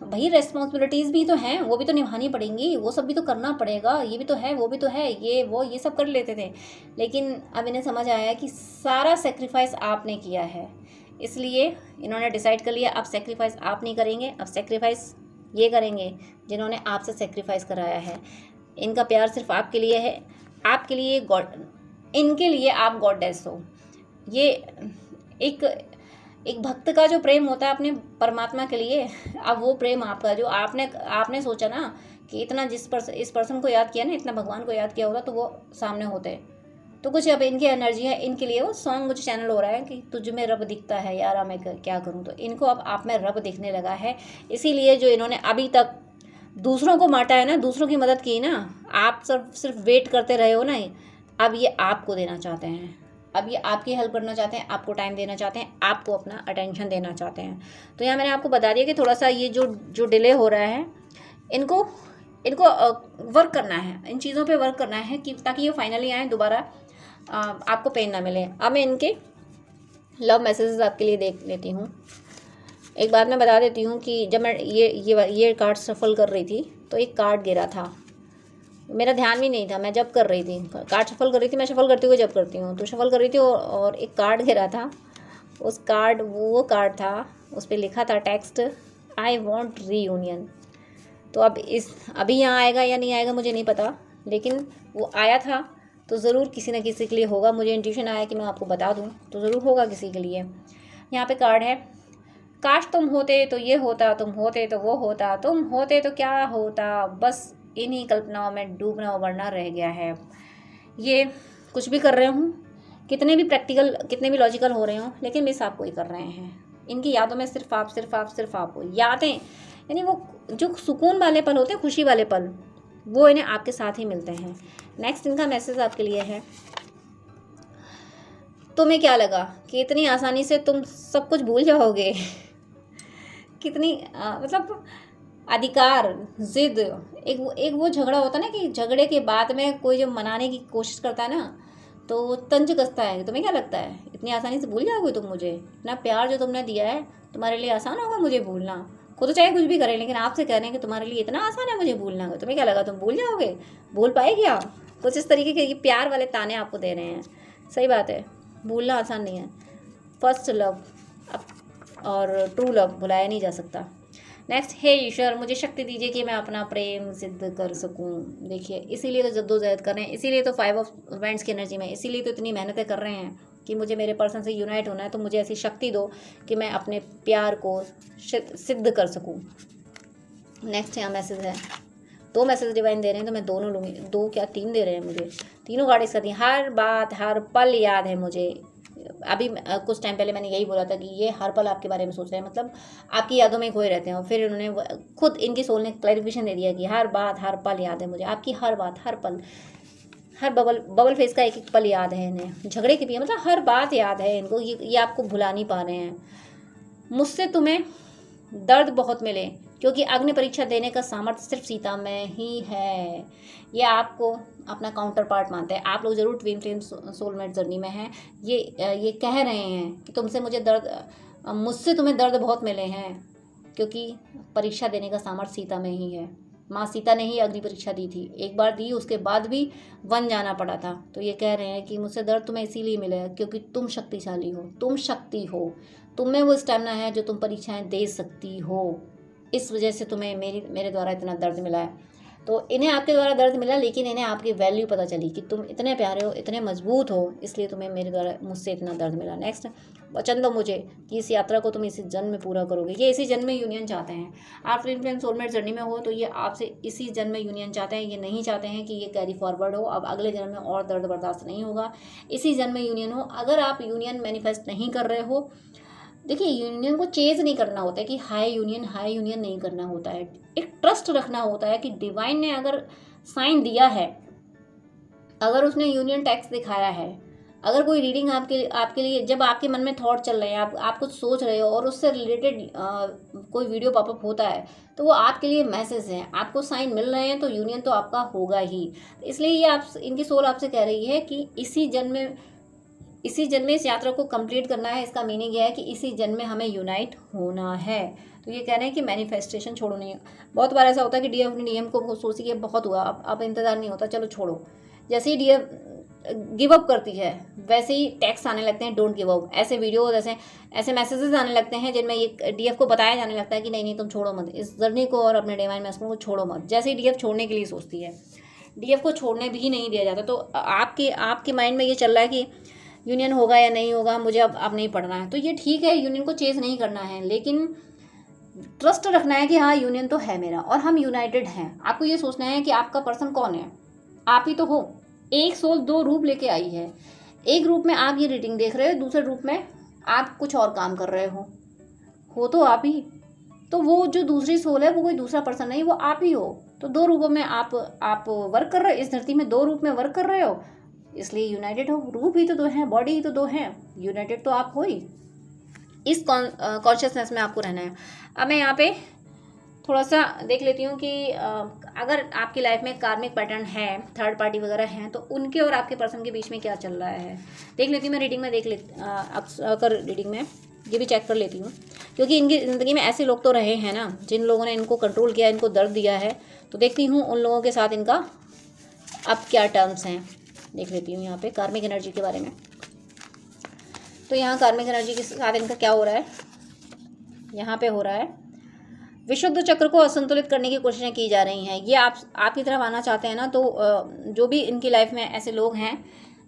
भाई रेस्पॉन्सिबिलिटीज़ भी तो हैं, वो भी तो निभानी पड़ेंगी, वो सब भी तो करना पड़ेगा, ये भी तो है वो भी तो है, ये सब कर लेते थे। लेकिन अब इन्हें समझ आया कि सारा सेक्रीफाइस आपने किया है, इसलिए इन्होंने डिसाइड कर लिया अब सेक्रीफाइस आप नहीं करेंगे, अब सेक्रीफाइस ये करेंगे जिन्होंने आपसे सेक्रीफाइस कराया है। इनका प्यार सिर्फ आपके लिए है, आपके लिए गॉड, इनके लिए आप गॉडेस हो। ये एक भक्त का जो प्रेम होता है अपने परमात्मा के लिए, अब वो प्रेम आपका जो आपने सोचा ना कि इतना इस पर्सन को याद किया ना, इतना भगवान को याद किया होगा तो वो सामने होते। तो कुछ अब इनकी एनर्जी है, इनके लिए वो सॉन्ग मुझे चैनल हो रहा है कि तुझ में रब दिखता है यारा मैं क्या करूं, तो इनको अब आप में रब दिखने लगा है। इसीलिए जो इन्होंने अभी तक दूसरों को बांटा है ना, दूसरों की मदद की ना, आप सिर्फ वेट करते रहे हो ना, अब ये आपको देना चाहते हैं, अब ये आपकी हेल्प करना चाहते हैं, आपको टाइम देना चाहते हैं, आपको अपना अटेंशन देना चाहते हैं। तो यहाँ मैंने आपको बता दिया कि थोड़ा सा ये जो डिले हो रहा है, इनको वर्क करना है, इन चीज़ों पे वर्क करना है कि ताकि ये फाइनली आए, दोबारा आपको पेन ना मिले। अब मैं इनके लव मैसेजेस आपके लिए देख लेती हूँ। एक बात मैं बता देती हूँ कि जब मैं ये कार्ड सफल कर रही थी तो एक कार्ड गिरा था, मेरा ध्यान भी नहीं था, मैं जब कर रही थी कार्ड शफल कर रही थी, मैं शफल करती हुई जब करती हूँ तो शफल कर रही थी और एक कार्ड गिरा था। वो कार्ड था, उस पर लिखा था टेक्स्ट आई वॉन्ट रीयूनियन। तो अब अभी यहाँ आएगा या नहीं आएगा मुझे नहीं पता, लेकिन वो आया था तो ज़रूर किसी न किसी के लिए होगा। मुझे इंट्यूशन आया कि मैं आपको बता दूं तो ज़रूर होगा किसी के लिए। यहाँ पे कार्ड है, काश तुम होते तो ये होता, तुम होते तो वो होता, तुम होते तो क्या होता, बस इन्हीं कल्पनाओं में डूबना उबरना रह गया है। ये कुछ भी कर रहे हूँ, कितने भी प्रैक्टिकल कितने भी लॉजिकल हो रहे हों, लेकिन मिस आपको ही कर रहे हैं। इनकी यादों में सिर्फ आप हो। यादें यानी वो जो सुकून वाले पल होते हैं, खुशी वाले पल, वो इन्हें आपके साथ ही मिलते हैं। नेक्स्ट इनका मैसेज आपके लिए है, तुम्हें क्या लगा कि इतनी आसानी से तुम सब कुछ भूल जाओगे? कितनी मतलब अधिकार, जिद, एक वो झगड़ा होता है ना कि झगड़े के बाद में कोई जब मनाने की कोशिश करता है ना तो वो तंज कसता है। तुम्हें क्या लगता है इतनी आसानी से भूल जाओगे तुम मुझे? इतना प्यार जो तुमने दिया है, तुम्हारे लिए आसान होगा मुझे भूलना? खुद तो चाहे कुछ भी करें, लेकिन आपसे कह रहे हैं कि तुम्हारे लिए इतना आसान है मुझे भूलना। तुम्हें क्या लगा तुम भूल जाओगे? भूल पाएगी आप? कुछ इस तरीके के ये प्यार वाले ताने आपको दे रहे हैं। सही बात है, भूलना आसान नहीं है। फर्स्ट लव और ट्रू लव भुलाया नहीं जा सकता। नेक्स्ट, हे ईश्वर मुझे शक्ति दीजिए कि मैं अपना प्रेम सिद्ध कर सकूं। देखिए इसीलिए तो जद्दोजहद कर रहे हैं, इसीलिए तो 5 ऑफ वैंड्स की एनर्जी में, इसीलिए तो इतनी मेहनतें कर रहे हैं कि मुझे मेरे पर्सन से यूनाइट होना है। तो मुझे ऐसी शक्ति दो कि मैं अपने प्यार को सिद्ध कर सकूं। नेक्स्ट यहाँ मैसेज है, 2 मैसेज डिवाइन दे रहे हैं तो मैं दोनों लूँगी। 2 क्या 3 दे रहे हैं मुझे, तीनों कार्ड इसका दी। हर बात हर पल याद है मुझे। अभी कुछ टाइम पहले मैंने यही बोला था कि ये हर पल आपके बारे में सोच रहे हैं, मतलब आपकी यादों में खोए रहते हैं। और फिर उन्होंने खुद इनकी सोल ने क्लैरिफिकेशन दे दिया कि हर बात हर पल याद है मुझे, आपकी हर बात हर पल, हर बबल फेस का एक पल याद है इन्हें। झगड़े के भी मतलब हर बात याद है इनको, ये आपको भुला नहीं पा रहे हैं। मुझसे तुम्हें दर्द बहुत मिले क्योंकि अग्नि परीक्षा देने का सामर्थ्य सिर्फ सीता में ही है। ये आपको अपना काउंटर पार्ट मानते हैं। आप लोग ज़रूर ट्विन फ्लेम सोलमेट जर्नी में हैं। ये कह रहे हैं कि मुझसे तुम्हें दर्द बहुत मिले हैं क्योंकि परीक्षा देने का सामर्थ्य सीता में ही है। माँ सीता ने ही अग्नि परीक्षा दी थी, एक बार दी, उसके बाद भी वन जाना पड़ा था। तो ये कह रहे हैं कि मुझसे दर्द तुम्हें इसीलिए मिला है क्योंकि तुम शक्तिशाली हो, तुम शक्ति हो, तुम में वो स्टेमिना है जो तुम परीक्षाएं दे सकती हो, इस वजह से तुम्हें मेरे द्वारा इतना दर्द मिला है। तो इन्हें आपके द्वारा दर्द मिला, लेकिन इन्हें आपकी वैल्यू पता चली कि तुम इतने प्यारे हो, इतने मजबूत हो, इसलिए तुम्हें मेरे द्वारा मुझसे इतना दर्द मिला। नेक्स्ट, वचन दो मुझे कि इस यात्रा को तुम इसी जन्म में पूरा करोगे। ये इसी जन्म में यूनियन चाहते हैं। आप ट्विन फ्लेम सोलमेट जर्नी में हो तो ये आपसे इसी जन्म में यूनियन चाहते हैं। ये नहीं चाहते हैं कि ये कैरी फॉरवर्ड हो, अब अगले जन्म में और दर्द बर्दाश्त नहीं होगा, इसी जन्म में यूनियन हो। अगर आप यूनियन मैनिफेस्ट नहीं कर रहे हो, देखिए यूनियन को चेज नहीं करना होता है कि हाई यूनियन नहीं करना होता है, एक ट्रस्ट रखना होता है कि डिवाइन ने अगर साइन दिया है, अगर उसने यूनियन टैक्स दिखाया है, अगर कोई रीडिंग आपके लिए, जब आपके मन में थॉट चल रहे हैं, आप कुछ सोच रहे हो और उससे रिलेटेड कोई वीडियो पॉपअप होता है, तो वो आपके लिए मैसेज है, आपको साइन मिल रहे हैं, तो यूनियन तो आपका होगा ही। इसलिए ये आप, इनकी सोल आपसे कह रही है कि इसी जन्म में इस यात्रा को कंप्लीट करना है। इसका मीनिंग यह है कि इसी जन्म में हमें यूनाइट होना है। तो ये कह रहे हैं कि मैनिफेस्टेशन छोड़ो नहीं। बहुत बार ऐसा होता है कि डीएफ अपने डीएम को सोचती है बहुत हुआ, अब इंतज़ार नहीं होता, चलो छोड़ो। जैसे ही डीएफ गिव अप करती है, वैसे ही टेक्स्ट आने लगते हैं डोंट गिव अप, ऐसे वीडियो, जैसे ऐसे मैसेजेस आने लगते हैं जिनमें ये डीएफ को बताया जाने लगता है कि नहीं तुम छोड़ो मत इस जर्नी को और अपने डिवाइन मैस्टर को छोड़ो मत। जैसे ही डीएफ छोड़ने के लिए सोचती है, डीएफ को छोड़ने भी नहीं दिया जाता। तो आपके माइंड में ये चल रहा है कि यूनियन होगा या नहीं होगा, मुझे अब नहीं पढ़ना है। तो ये ठीक है, यूनियन को चेज नहीं करना है, लेकिन ट्रस्ट रखना है कि हाँ यूनियन तो है मेरा और हम यूनाइटेड हैं। आपको ये सोचना है कि आपका पर्सन कौन है, आप ही तो हो। एक सोल दो रूप लेके आई है, एक रूप में आप ये रीडिंग देख रहे हो, दूसरे रूप में आप कुछ और काम कर रहे हो तो आप ही। तो वो जो दूसरी सोल है वो कोई दूसरा पर्सन नहीं, वो आप ही हो। तो दो रूपों में आप वर्क कर रहे हो, इस धरती में दो रूप में वर्क कर रहे हो, इसलिए यूनाइटेड हो। रूप ही तो दो हैं, बॉडी ही तो दो हैं, यूनाइटेड तो आप हो ही। इस कॉन्शियसनेस में आपको रहना है। अब मैं यहाँ पे थोड़ा सा देख लेती हूँ कि अगर आपकी लाइफ में कार्मिक पैटर्न है, थर्ड पार्टी वगैरह हैं, तो उनके और आपके पर्सन के बीच में क्या चल रहा है देख लेती हूँ मैं। रीडिंग में अक्सर रीडिंग में ये भी चेक कर लेती हूँ, क्योंकि इनकी ज़िंदगी में ऐसे लोग तो रहे हैं ना जिन लोगों ने इनको कंट्रोल किया, इनको दर्द दिया है। तो देखती हूँ उन लोगों के साथ इनका अब क्या टर्म्स हैं। देख लेती हूँ यहाँ पे कार्मिक एनर्जी के बारे में। तो यहाँ कार्मिक एनर्जी के साथ इनका क्या हो रहा है, यहाँ पे हो रहा है विशुद्ध चक्र को असंतुलित करने की कोशिशें की जा रही हैं। ये आपकी तरफ आना चाहते हैं ना, तो जो भी इनकी लाइफ में ऐसे लोग हैं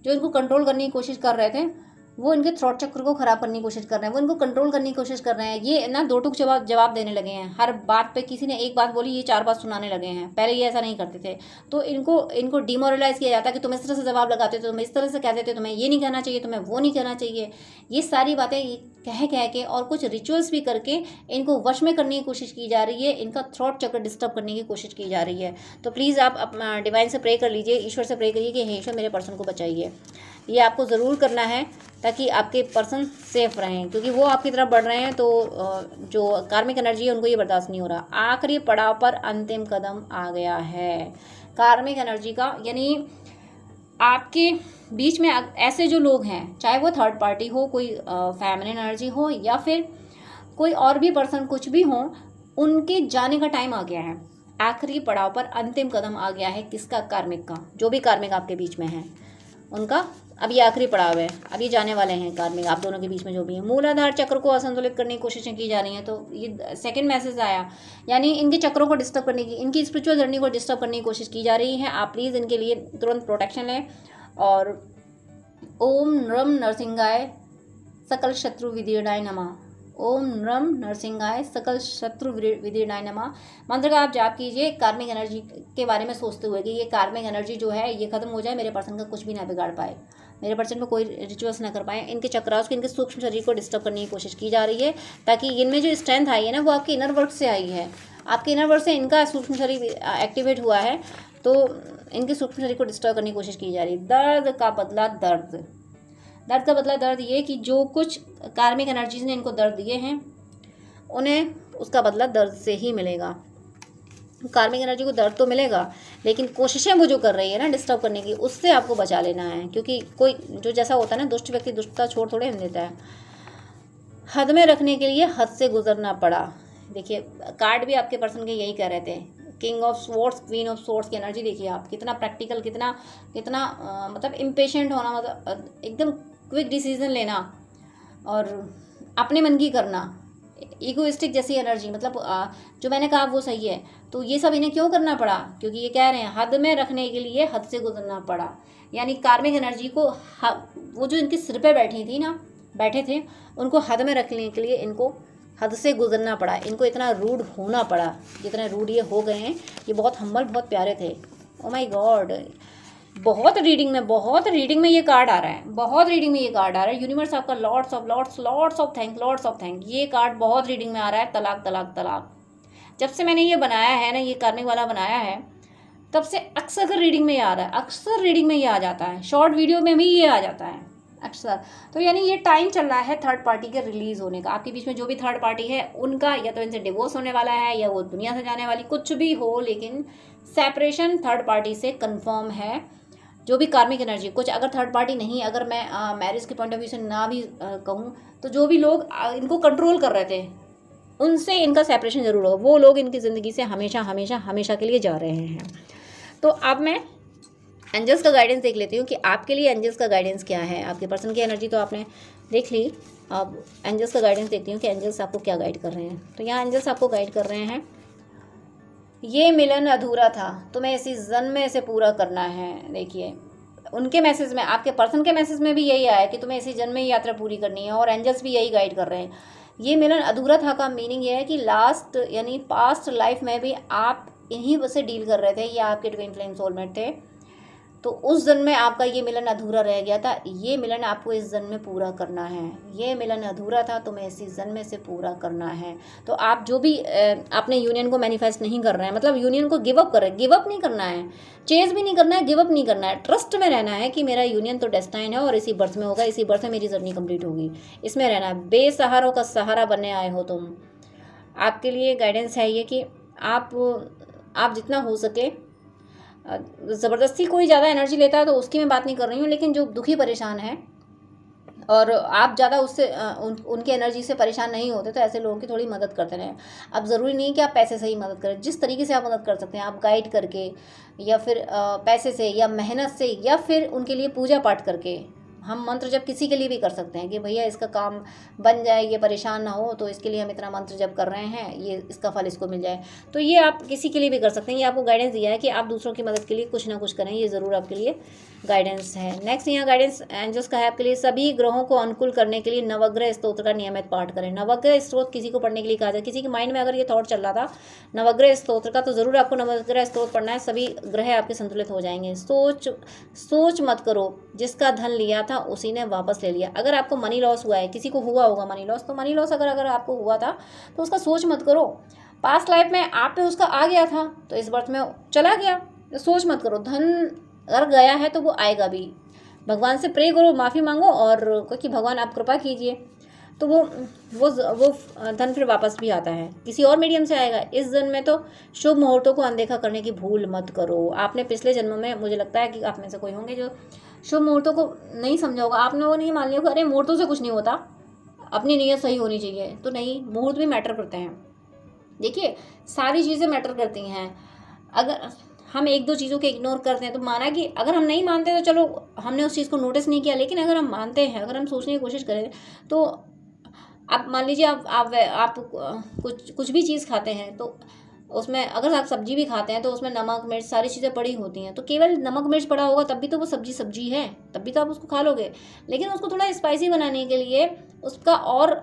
जो इनको कंट्रोल करने की कोशिश कर रहे थे, वो इनके थ्रॉट चक्र को ख़राब करने की कोशिश कर रहे हैं, वो इनको कंट्रोल करने की कोशिश कर रहे हैं। ये ना दो टूक जवाब देने लगे हैं, हर बात पे किसी ने एक बात बोली ये चार बात सुनाने लगे हैं। पहले ये ऐसा नहीं करते थे। तो इनको डिमोरलाइज किया जाता है कि तुम इस तरह से जवाब लगाते थे, तुम इस तरह से कहते थे, तुम्हें ये नहीं कहना चाहिए, तुम्हें वो नहीं कहना चाहिए। ये सारी बातें कह के और कुछ रिचुअल्स भी करके इनको वश में करने की कोशिश की जा रही है, इनका थ्रॉट चक्र डिस्टर्ब करने की कोशिश की जा रही है। तो प्लीज़ आप डिवाइन से प्रे कर लीजिए, ईश्वर से प्रे करिए कि हे ईश्वर मेरे पर्सन को बचाइए। ये आपको ज़रूर करना है ताकि आपके पर्सन सेफ रहें, क्योंकि वो आपकी तरफ बढ़ रहे हैं। तो जो कार्मिक एनर्जी है उनको ये बर्दाश्त नहीं हो रहा। आखिरी पड़ाव पर अंतिम कदम आ गया है कार्मिक एनर्जी का, यानी आपके बीच में ऐसे जो लोग हैं, चाहे वो थर्ड पार्टी हो, कोई फेमिनिन एनर्जी हो या फिर कोई और भी पर्सन, कुछ भी हो, उनके जाने का टाइम आ गया है। आखिरी पड़ाव पर अंतिम कदम आ गया है किसका, कार्मिक का। जो भी कार्मिक आपके बीच में है उनका अब ये आखिरी पड़ाव है, अब ये जाने वाले हैं कार्मिक आप दोनों के बीच में जो भी है। मूलाधार चक्र को असंतुलित करने की कोशिशें की जा रही हैं। तो ये सेकंड मैसेज आया, यानी इनके चक्रों को डिस्टर्ब करने की, इनकी स्पिरिचुअल जर्नी को डिस्टर्ब करने की कोशिश की जा रही है। आप प्लीज़ इनके लिए तुरंत प्रोटेक्शन लें और ओम नृम नरसिंहाय सकल शत्रु विदीर्णाय नमः, ओम नृम नरसिंहाय सकल शत्रु विदीर्णाय नमः मंत्र का आप जाप कीजिए, कार्मिक एनर्जी के बारे में सोचते हुए कि ये कार्मिक एनर्जी जो है ये खत्म हो जाए, मेरे पर्सन का कुछ भी ना बिगाड़ पाए, मेरे पर्सन में कोई रिचुअल्स ना कर पाए। इनके चक्रास को, इनके सूक्ष्म शरीर को डिस्टर्ब करने की कोशिश की जा रही है, ताकि इनमें जो स्ट्रेंथ आई है ना वो आपके इनर वर्क से आई है। आपके इनर वर्क से इनका सूक्ष्म शरीर एक्टिवेट हुआ है, तो इनके सूक्ष्म शरीर को डिस्टर्ब करने की कोशिश की जा रही है। दर्द का बदला दर्द, दर्द का बदला दर्द, ये कि जो कुछ कार्मिक एनर्जीज ने इनको दर्द दिए हैं उन्हें उसका बदला दर्द से ही मिलेगा। कार्मिक एनर्जी को दर्द तो मिलेगा, लेकिन कोशिशें वो जो कर रही है ना डिस्टर्ब करने की, उससे आपको बचा लेना है। क्योंकि कोई जो जैसा होता है ना, दुष्ट व्यक्ति दुष्टता छोड़ थोड़े हम देता है। हद में रखने के लिए हद से गुजरना पड़ा। देखिए कार्ड भी आपके पर्सन के यही कह रहे थे, king of swords, queen of swords की एनर्जी देखिए आप, कितना प्रैक्टिकल, कितना कितना मतलब इम्पेशेंट होना, मतलब एकदम क्विक डिसीजन लेना और अपने मन की करना, ईगोइस्टिक जैसी एनर्जी, मतलब जो मैंने कहा वो सही है। तो ये सब इन्हें क्यों करना पड़ा? क्योंकि ये कह रहे हैं हद में रखने के लिए हद से गुजरना पड़ा, यानी कार्मिक एनर्जी को वो जो इनके सिर पे बैठे थे उनको हद में रखने के लिए इनको हद से गुजरना पड़ा, इनको इतना रूड होना पड़ा। जितने रूड ये हो गए हैं, ये बहुत हम्बल, बहुत प्यारे थे। ओ माय गॉड, बहुत रीडिंग में ये कार्ड आ रहा है, बहुत रीडिंग में ये कार्ड आ रहा है। यूनिवर्स आपका लॉर्ड्स ऑफ थैंक, ये कार्ड बहुत रीडिंग में आ रहा है। तलाक तलाक तलाक, जब से मैंने ये बनाया है ना, ये कार्मिक वाला बनाया है, तब से अक्सर रीडिंग में ये आ रहा है, अक्सर रीडिंग में ये आ जाता है, शॉर्ट वीडियो में भी ये आ जाता है अक्सर। तो यानी ये टाइम चल रहा है थर्ड पार्टी के रिलीज होने का। आपके बीच में जो भी थर्ड पार्टी है उनका या तो इनसे डिवोर्स होने वाला है, या वो दुनिया से जाने वाली, कुछ भी हो, लेकिन सेपरेशन थर्ड पार्टी से कंफर्म है। जो भी कार्मिक एनर्जी, कुछ अगर थर्ड पार्टी नहीं, अगर मैं मैरिज के पॉइंट ऑफ व्यू से ना भी कहूँ, तो जो भी लोग इनको कंट्रोल कर रहे थे उनसे इनका सेपरेशन जरूर होगा। वो लोग इनकी ज़िंदगी से हमेशा हमेशा हमेशा के लिए जा रहे हैं। तो अब मैं एंजल्स का गाइडेंस देख लेती हूँ कि आपके लिए एंजल्स का गाइडेंस क्या है। आपके पर्सन की एनर्जी तो आपने देख ली, अब एंजल्स का गाइडेंस देखती हूँ कि एंजल्स आपको क्या गाइड कर रहे हैं। तो यहाँ एंजल्स आपको गाइड कर रहे हैं, ये मिलन अधूरा था, तुम्हें इसी जन्म में इसे पूरा करना है। देखिए उनके मैसेज में, आपके पर्सन के मैसेज में भी यही आया कि तुम्हें इसी जन्म में ही यात्रा पूरी करनी है, और एंजल्स भी यही गाइड कर रहे हैं। ये मिलन अधूरा था का मीनिंग ये है कि लास्ट यानी पास्ट लाइफ में भी आप इन्हीं से डील कर रहे थे, ये आपके ट्विन फ्लेम सोलमेट थे। तो उस जन्म में आपका ये मिलन अधूरा रह गया था, ये मिलन आपको इस जन्म में पूरा करना है। ये मिलन अधूरा था, तुम्हें इसी जन्म में से पूरा करना है। तो आप जो भी अपने यूनियन को मैनिफेस्ट नहीं कर रहे हैं, मतलब यूनियन को गिव अप कर रहे हैं, गिव अप नहीं करना है, चेज भी नहीं करना है, गिव अप नहीं करना है, ट्रस्ट में रहना है कि मेरा यूनियन तो डेस्टाइन है और इसी बर्थ में होगा, इसी बर्थ में मेरी जर्नी कंप्लीट होगी, इसमें रहना है। बेसहारों का सहारा बनने आए हो तुम। आपके लिए गाइडेंस है ये कि आप जितना हो सके, ज़बरदस्ती कोई ज़्यादा एनर्जी लेता है तो उसकी मैं बात नहीं कर रही हूँ, लेकिन जो दुखी परेशान है और आप ज़्यादा उससे उनकी एनर्जी से परेशान नहीं होते, तो ऐसे लोगों की थोड़ी मदद करते रहें। अब ज़रूरी नहीं कि आप पैसे से ही मदद करें, जिस तरीके से आप मदद कर सकते हैं, आप गाइड करके, या फिर पैसे से, या मेहनत से, या फिर उनके लिए पूजा पाठ करके। हम मंत्र जब किसी के लिए भी कर सकते हैं कि भैया इसका काम बन जाए, ये परेशान ना हो, तो इसके लिए हम इतना मंत्र जब कर रहे हैं, ये इसका फल इसको मिल जाए। तो ये आप किसी के लिए भी कर सकते हैं। ये आपको गाइडेंस दिया है कि आप दूसरों की मदद के लिए कुछ ना कुछ करें, ये ज़रूर आपके लिए गाइडेंस है। नेक्स्ट यहाँ गाइडेंस एंजल्स का है आपके लिए, सभी ग्रहों को अनुकूल करने के लिए नवग्रह स्तोत्र का नियमित पाठ करें। नवग्रह स्तोत्र किसी को पढ़ने के लिए कहा जाए, किसी के माइंड में अगर ये थॉट चल रहा था नवग्रह स्तोत्र का, तो ज़रूर आपको नवग्रह स्तोत्र पढ़ना है। सभी ग्रह आपके संतुलित हो जाएंगे। सोच मत करो, जिसका धन लिया था उसी ने वापस ले लिया। अगर आपको मनी लॉस हुआ है, किसी को हुआ होगा मनी लॉस, तो मनी लॉस अगर आपको हुआ था तो उसका सोच मत करो। पास्ट लाइफ में आप पे उसका आ गया था तो इस बर्थ में चला गया, तो सोच मत करो। धन अगर गया है तो वो आएगा भी। भगवान से प्रे करो, माफ़ी मांगो, और क्योंकि भगवान आप कृपा कीजिए तो वो धन फिर वापस भी आता है, किसी और मीडियम से आएगा। इस जन्म में तो शुभ मुहूर्तों को अनदेखा करने की भूल मत करो। आपने पिछले जन्मों में, मुझे लगता है कि आप में से कोई होंगे जो शुभ मुहूर्तों को नहीं समझा होगा। आपने वो नहीं मान लिया कि अरे मुहूर्तों से कुछ नहीं होता, अपनी नीयत सही होनी चाहिए। तो नहीं, मुहूर्त भी मैटर करते हैं। देखिए सारी चीज़ें मैटर करती हैं। अगर हम एक दो चीज़ों को इग्नोर करते हैं तो माना कि अगर हम नहीं मानते तो चलो हमने उस चीज़ को नोटिस नहीं किया, लेकिन अगर हम मानते हैं, अगर हम सोचने की कोशिश करें, तो आप मान लीजिए आप कुछ भी चीज़ खाते हैं तो उसमें, अगर आप सब्जी भी खाते हैं तो उसमें नमक मिर्च सारी चीज़ें पड़ी होती हैं। तो केवल नमक मिर्च पड़ा होगा तब भी तो वो सब्जी है, तब भी तो आप उसको खा लोगे। लेकिन उसको थोड़ा स्पाइसी बनाने के लिए, उसका और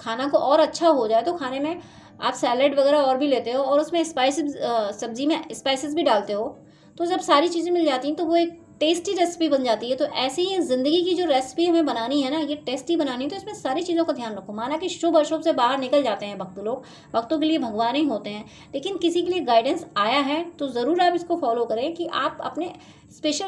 खाना को और अच्छा हो जाए, तो खाने में आप सैलेड वगैरह और भी लेते हो और उसमें स्पाइसेस, सब्जी में स्पाइसेस भी डालते हो। तो जब सारी चीज़ें मिल जाती हैं तो वो एक टेस्टी रेसिपी बन जाती है। तो ऐसे ही ज़िंदगी की जो रेसिपी हमें बनानी है ना, ये टेस्टी बनानी है, तो इसमें सारी चीज़ों का ध्यान रखो। माना कि शुभ अशुभ से बाहर निकल जाते हैं भक्त लोग, भक्तों के लिए भगवान ही होते हैं, लेकिन किसी के लिए गाइडेंस आया है तो ज़रूर आप इसको फॉलो करें कि आप अपने स्पेशल